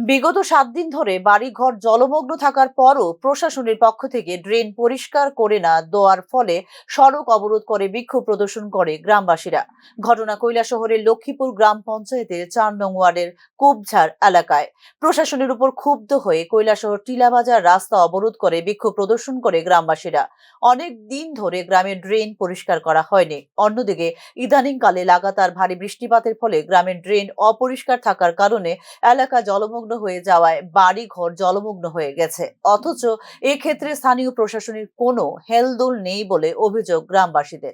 বিগত 7 দিন ধরে বাড়িঘর জলমগ্ন থাকার পরও প্রশাসনের পক্ষ থেকে ড্রেন পরিষ্কার করে না দেওয়ার ফলে সড়ক অবরোধ করে বিক্ষোভ প্রদর্শন করে গ্রামবাসীরা। ঘটনা কৈলাসহরের লক্ষ্মীপুর গ্রাম পঞ্চায়েতের 4 নং ওয়ার্ডের কুবঝাড় এলাকায়। প্রশাসনের উপর ক্ষুব্ধ হয়ে কৈলাসহর টিলাবাজার রাস্তা অবরোধ করে বিক্ষোভ প্রদর্শন করে গ্রামবাসীরা। অনেক দিন ধরে গ্রামের ড্রেন পরিষ্কার করা হয়নি। অন্যদিকে ইদানিংকালে লাগাতার ভারী বৃষ্টিপাতের ফলে গ্রামের ড্রেন অপরিষ্কার থাকার কারণে এলাকা জলমগ্ন হয়ে যাওয়ায় বাড়ি ঘর জলমগ্ন হয়ে গেছে। অথচ এক্ষেত্রে স্থানীয় প্রশাসনের কোনো হেলদোল নেই বলে অভিযোগ গ্রামবাসীদের।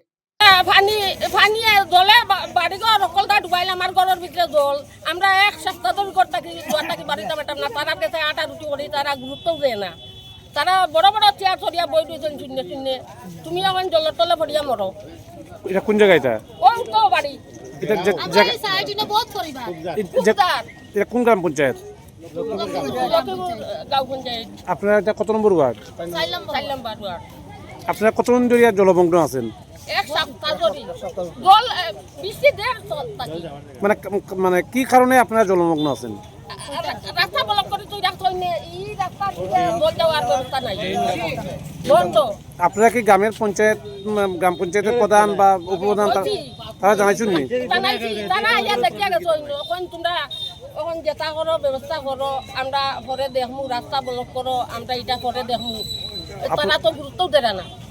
পানি পানি জলে বাড়িঘর সকলটা ডুবাইলে আমার ঘরের ভিতরে জল। আমরা এক সপ্তাহ ধরে ঘর থাকি বাড়িতে পেতাম না। তারা কাছে আটা রুটি করি, তারা গুরুত্বও দেয় না। তারা বড় বড় চেয়ার চড়িয়া বই দিয়েছেন শূন্য শূন্য। তুমি এখন জলের তলে ভরিয়া মরো। এটা কোন জায়গা? এটা ওই তো বাড়ি এটা কোন গ্রাম পঞ্চায়েত? গাঁও পঞ্চায়েত আপনারা এটা কত নম্বর ওয়ার্ড? 4 নম্বর ওয়ার্ড। আপনারা কতজন ধরে জলমগ্ন আছেন? এক সপ্তাহ ধরে জল বৃষ্টি দেড় থাকি। মানে মানে কি কারণে আপনারা জলমগ্ন আছেন? রাস্তা ব্লক করে তুই রাখতো এই রাস্তা জল যাওয়ার ব্যবস্থা নাই, বন্ধ। আপনারা কি গ্রামের পঞ্চায়েত গ্রাম পঞ্চায়েতের প্রধান বা উপপ্রধান তারা জানাইছেন নি? জানাইছি, জানা ইয়া দেখিয়া গেছো। এখন তোমরা এখন যেটা করো ব্যবস্থা করো, আমরা পরে দেখমু। রাস্তা ব্লক করো, আমরা এটা পরে দেখমু। তারা তো গুরুত্ব দেয় না।